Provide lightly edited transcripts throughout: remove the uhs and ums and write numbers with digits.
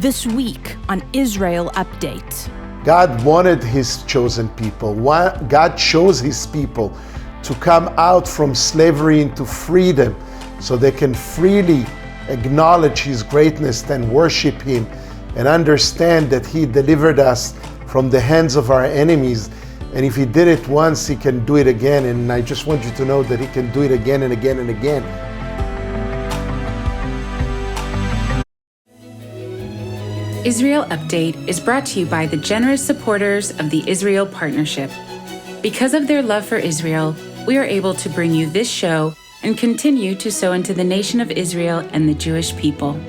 This week on Israel Update. God wanted His chosen people. God chose His people to come out from slavery into freedom so they can freely acknowledge His greatness and worship Him and understand that He delivered us from the hands of our enemies. And if He did it once, He can do it again. And I just want you to know that He can do it again and again and again. Israel Update is brought to you by the generous supporters of the Israel Partnership. Because of their love for Israel, we are able to bring you this show and continue to sow into the nation of Israel and the Jewish people.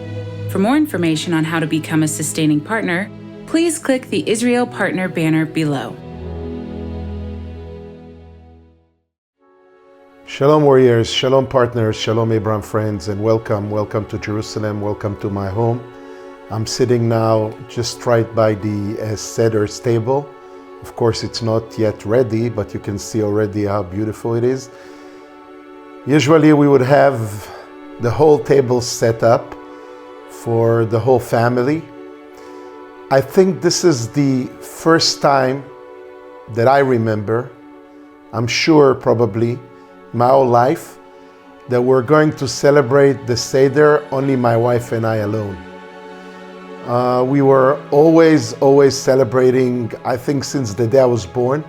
For more information on how to become a sustaining partner, please click the Israel Partner banner below. Shalom warriors, shalom partners, shalom Abraham friends, and welcome to Jerusalem, welcome to my home. I'm sitting now just right by the Seder's table. Of course, it's not yet ready, but you can see already how beautiful it is. Usually we would have the whole table set up for the whole family. I think this is the first time that I remember, I'm sure probably my whole life, that we're going to celebrate the Seder, only my wife and I alone. We were always celebrating, I think since the day I was born,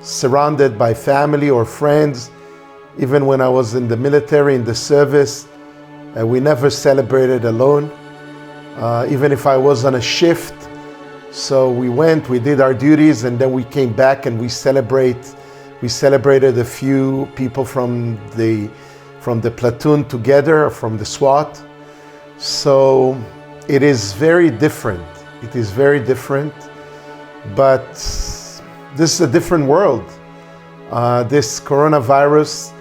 surrounded by family or friends. Even when I was in the military, in the service, we never celebrated alone, even if I was on a shift. So we went, we did our duties, and then we came back and we celebrated a few people from the platoon together, from the SWAT. So it is very different. It is very different, but this is a different world. This coronavirus,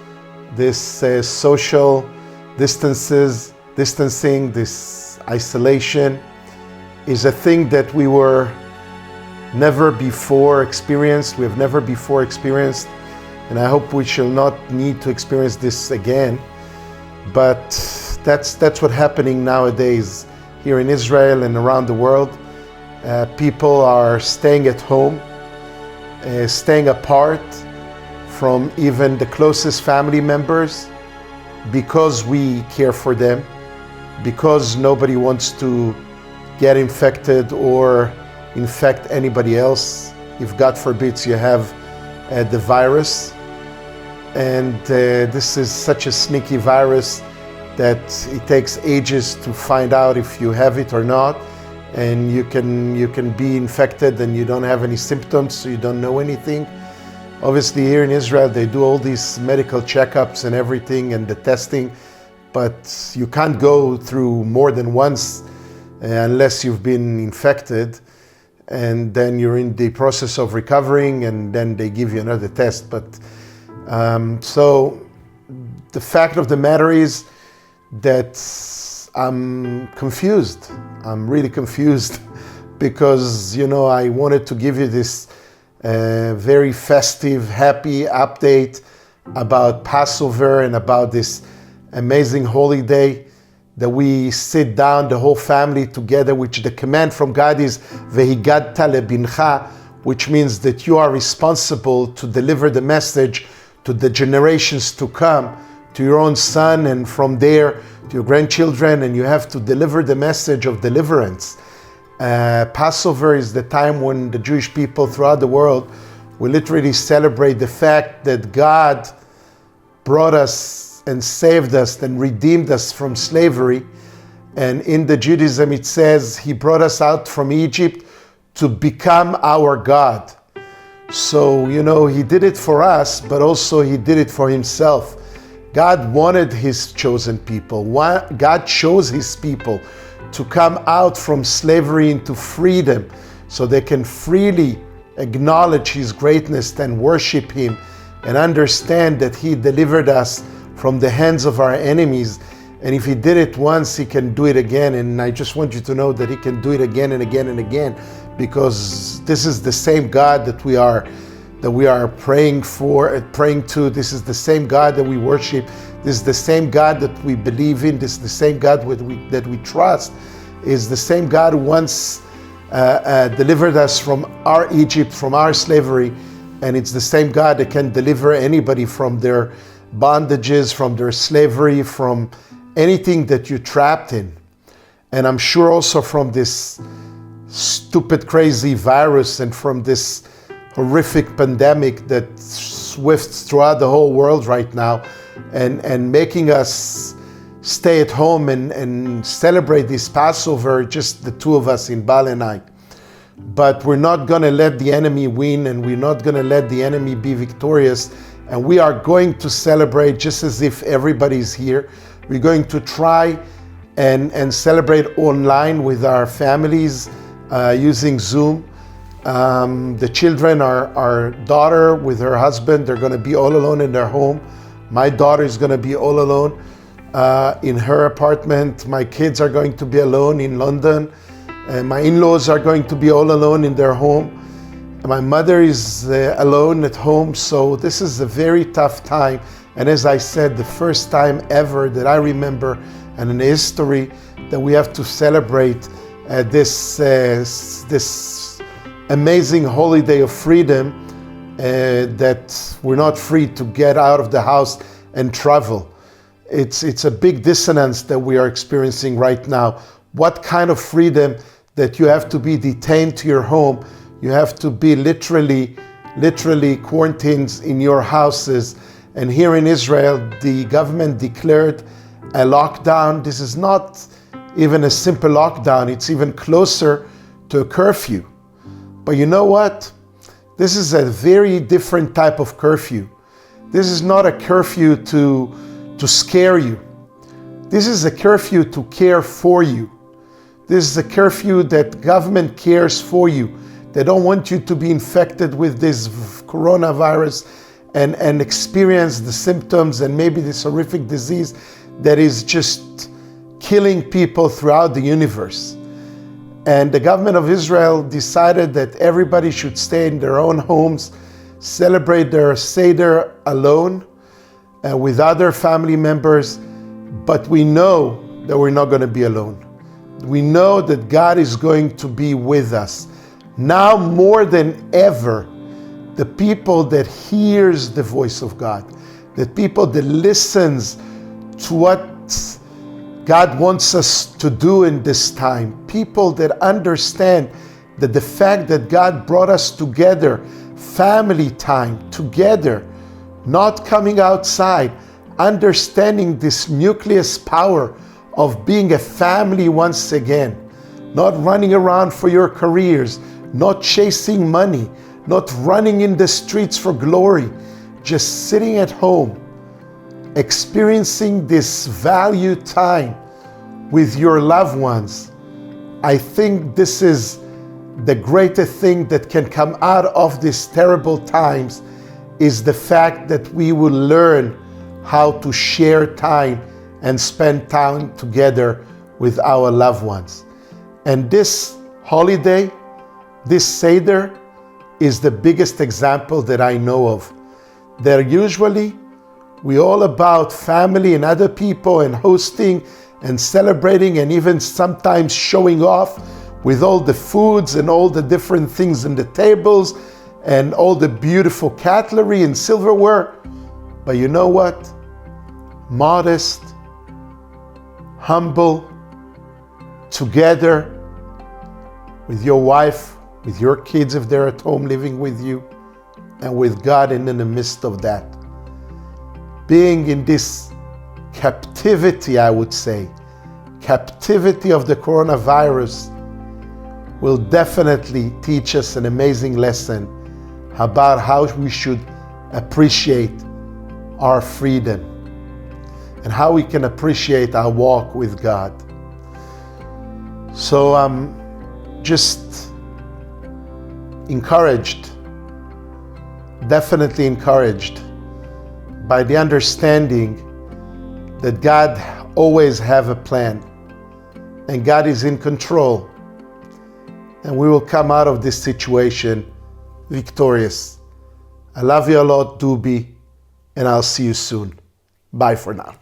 this social distancing, this isolation is a thing that we were never before experienced. We have never before experienced, and I hope we shall not need to experience this again. But that's what's happening nowadays here in Israel and around the world. People are staying at home, staying apart from even the closest family members because we care for them, because nobody wants to get infected or infect anybody else if God forbids you have the virus. And this is such a sneaky virus that it takes ages to find out if you have it or not, and you can be infected and you don't have any symptoms, so you don't know anything. Obviously here in Israel they do all these medical checkups and everything and the testing, but you can't go through more than once unless you've been infected, and then you're in the process of recovering and then they give you another test. But so the fact of the matter is that I'm confused. I'm really confused because, I wanted to give you this very festive, happy update about Passover and about this amazing holiday that we sit down, the whole family together, which the command from God is Vehigadta lebincha, which means that you are responsible to deliver the message to the generations to come, to your own son, and from there to your grandchildren, and you have to deliver the message of deliverance. Passover is the time when the Jewish people throughout the world will literally celebrate the fact that God brought us and saved us and redeemed us from slavery. And in the Judaism it says He brought us out from Egypt to become our God. So, He did it for us, but also He did it for Himself. God wanted His chosen people. God chose His people to come out from slavery into freedom so they can freely acknowledge His greatness and worship Him and understand that He delivered us from the hands of our enemies. And if He did it once, He can do it again. And I just want you to know that He can do it again and again and again, because this is the same God that we are praying to. This is the same God that we worship. This is the same God that we believe in. This is the same God that we trust. is the same God who once delivered us from our Egypt, from our slavery, and it's the same God that can deliver anybody from their bondages, from their slavery, from anything that you're trapped in. And I'm sure also from this stupid, crazy virus and from this horrific pandemic that swifts throughout the whole world right now, and making us stay at home and celebrate this Passover, just the two of us in Bal and I. But we're not going to let the enemy win, and we're not going to let the enemy be victorious. And we are going to celebrate just as if everybody's here. We're going to try and celebrate online with our families using Zoom. The children, our daughter with her husband, they're going to be all alone in their home. My daughter is going to be all alone in her apartment. My kids are going to be alone in London. And my in-laws are going to be all alone in their home. And my mother is alone at home. So this is a very tough time. And as I said, the first time ever that I remember and in history that we have to celebrate this amazing holiday of freedom, that we're not free to get out of the house and travel. It's a big dissonance that we are experiencing right now. What kind of freedom that you have to be detained to your home, you have to be literally quarantined in your houses. And here in Israel, the government declared a lockdown. This is not even a simple lockdown, it's even closer to a curfew. But you know what? This is a very different type of curfew. This is not a curfew to scare you. This is a curfew to care for you. This is a curfew that government cares for you. They don't want you to be infected with this coronavirus and experience the symptoms and maybe this horrific disease that is just killing people throughout the universe. And the government of Israel decided that everybody should stay in their own homes, celebrate their Seder alone with other family members. But we know that we're not going to be alone. We know that God is going to be with us. Now more than ever, the people that hears the voice of God, the people that listens to what God wants us to do in this time, people that understand that the fact that God brought us together, family time together, not coming outside, understanding this nucleus power of being a family once again, not running around for your careers, not chasing money, not running in the streets for glory, just sitting at home, experiencing this value time with your loved ones. I think this is the greatest thing that can come out of these terrible times, is the fact that we will learn how to share time and spend time together with our loved ones. And this holiday, this Seder, is the biggest example that I know of. They're usually, we're all about family and other people and hosting and celebrating and even sometimes showing off with all the foods and all the different things in the tables and all the beautiful cutlery and silverware. But you know what? Modest, humble, together with your wife, with your kids if they're at home living with you, and with God in the midst of that. Being in this captivity, I would say, captivity of the coronavirus will definitely teach us an amazing lesson about how we should appreciate our freedom and how we can appreciate our walk with God. So I'm just encouraged, definitely encouraged by the understanding that God always have a plan and God is in control, and we will come out of this situation victorious. I love you a lot, Doobie, and I'll see you soon. Bye for now.